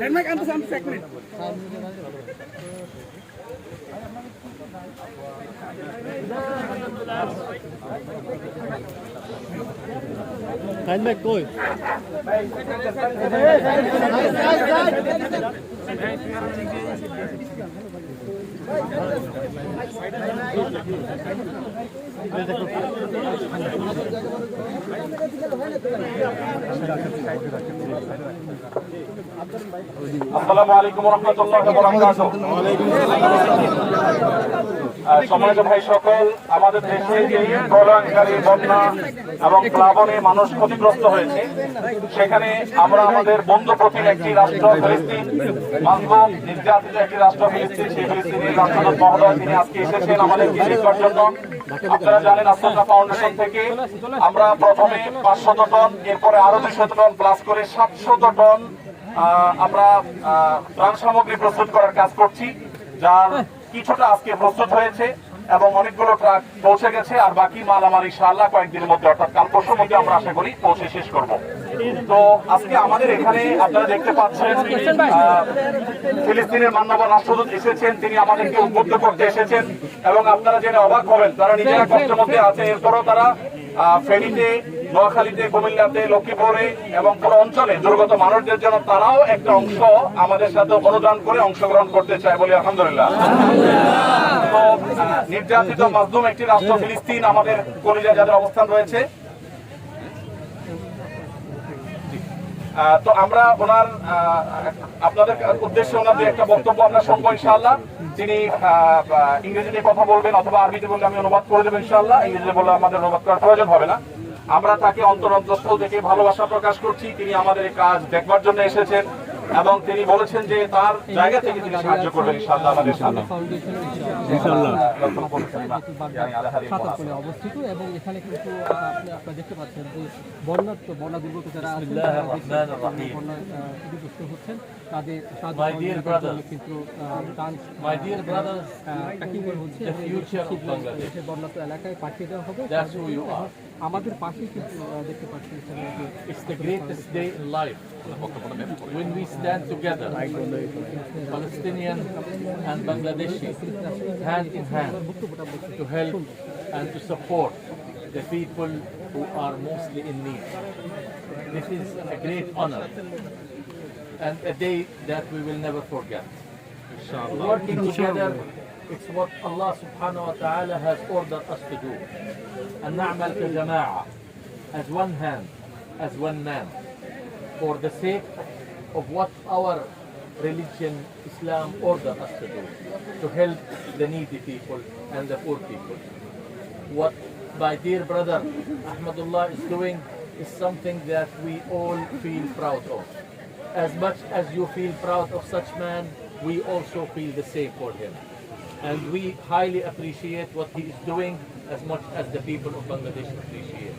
হেডমাইক আনতে এক মিনিট। হেডমাইক কই? আসসালামু আলাইকুম ওয়া রাহমাতুল্লাহি ওয়া বারাকাতুহু। সম্মানিত ভাই সকল, আমাদের দেশে যে প্রলয়ঙ্কারী বন্যা এবং প্লাবনে মানুষ ক্ষতিগ্রস্ত হয়েছে, সেখানে আমরা আমাদের বন্ধু প্রতিম একটি রাষ্ট্র ফিলিস্তিন, মাজলুম নির্যাতিত একটি রাষ্ট্র ফিলিস্তিন, সেই ফিলিস্তিনের রাষ্ট্রদূত মহোদয় তিনি আজকে এসেছেন আমাদের করার জন্য। আপনারা জানেন আফ্রিকা ফাউন্ডেশন থেকে আমরা প্রথমে 500 টন, এরপরে আরো 200 টন প্লাস করে 700 টন আমরা ত্রাণ সামগ্রী প্রস্তুত করার কাজ করছি, যার কিছুটা আজকে প্রস্তুত হয়েছে এবং অনেকগুলো ট্রাক পৌঁছে গেছে। আর বাকি মাল আমার ইনশাআল্লাহ কয়েকদিনের মধ্যে অর্থাৎ কাল পরশুর মধ্যে আমরা আশা করি পৌঁছে শেষ করব। তো আজকে আমাদের এখানে আপনারা দেখতে পাচ্ছেন ফিলিস্তিনের মাননীয় রাষ্ট্রদূত এসেছেন, তিনি আমাদেরকে উদ্বুদ্ধ করতে এসেছেন এবং আপনারা জেনে অবাক হবেন তারা নিজেরা কষ্টের মধ্যে আছে, এরপরও তারা ফেনীতে, নোয়াখালীতে, কুমিল্লাতে, লক্ষ্মীপুরে এবং পুরো অঞ্চলে দুর্গত মানুষদের জন্য তারাও একটা অংশ আমাদের সাথে অনুদান করে অংশগ্রহণ করতে চায় বলে আলহামদুলিল্লাহ। তো নির্যাতিত মাজলুম একটি রাষ্ট্র ফিলিস্তিন, আমাদের কলিজায় যাদের অবস্থান রয়েছে, তো আমরা ওনার আপনাদের উদ্দেশ্যে ওনার যে একটা বক্তব্য আমরা শুনবো ইনশাআল্লাহ। তিনি ইংরেজিতে কথা বলবেন অথবা আরবিতে বললে আমি অনুবাদ করে দেবো ইনশাআল্লাহ। ইংরেজিতে বললে আমাদের অনুবাদ করার প্রয়োজন হবে না। আমরা তাকে অন্তরস্থল থেকে ভালোবাসা প্রকাশ করছি। তিনি আমাদের এই কাজ দেখবার জন্য এসেছেন এবং তিনি বলেছেন যে তার জায়গা থেকে তিনি সাহায্য করবেন ইনশাআল্লাহ আমাদের সাথে অবস্থিত। এবং এখানে কিন্তু আপনারা দেখতে পাচ্ছেন যে বন্যা দুর্গত যারা ক্ষতিগ্রস্ত হচ্ছেন তাদের কিন্তু বন্যাত এলাকায় পাঠিয়ে দেওয়া হবে। আমাদের পাশে কিন্তু দেখতে পাচ্ছি It's the greatest day in life when we stand together, Palestinian and Bangladeshi, hand in hand, to help and to support the people who are mostly in need. This is a great honor and a day that we will never forget. Working together, it's what Allah subhanahu wa ta'ala has ordered us to do. And na'mal ka jama'a, as one hand, as one man, for the sake of what our religion, Islam, ordered us to do, to help the needy people and the poor people. What my dear brother Ahmadullah is doing is something that we all feel proud of. As much as you feel proud of such man, we also feel the same for him. And we highly appreciate what he is doing as much as the people of Bangladesh appreciate.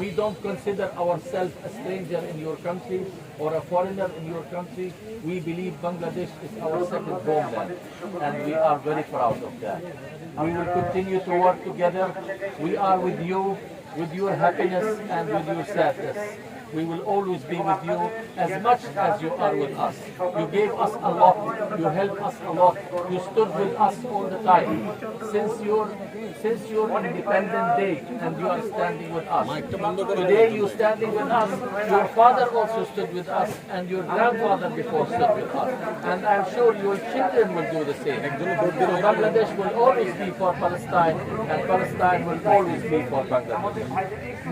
We don't consider ourselves a stranger in your country or a foreigner in your country. We believe Bangladesh is our second homeland, and we are very proud of that. We will continue to work together. We are with you, with your happiness and with your sadness. We will always be with you as much as you are with us. You gave us a lot, you helped us a lot, you stood with us all the time. Since your independent day, and you are standing with us. Today you standing with us, your father also stood with us, and your grandfather before stood with us. And I'm sure your children will do the same. So Bangladesh will always be for Palestine, and Palestine will always be for Bangladesh.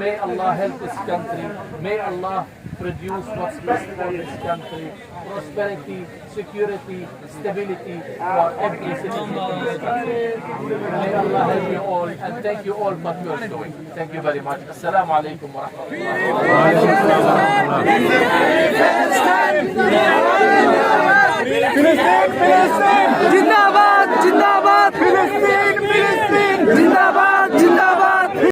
May Allah help this country. May Allah produce what's best for this country. Prosperity, security, stability for every citizen in this country. May Allah help you all, and thank you all for what you are doing. Thank you very much. Assalamu alaikum wa rahmatullahi wa barakatuh.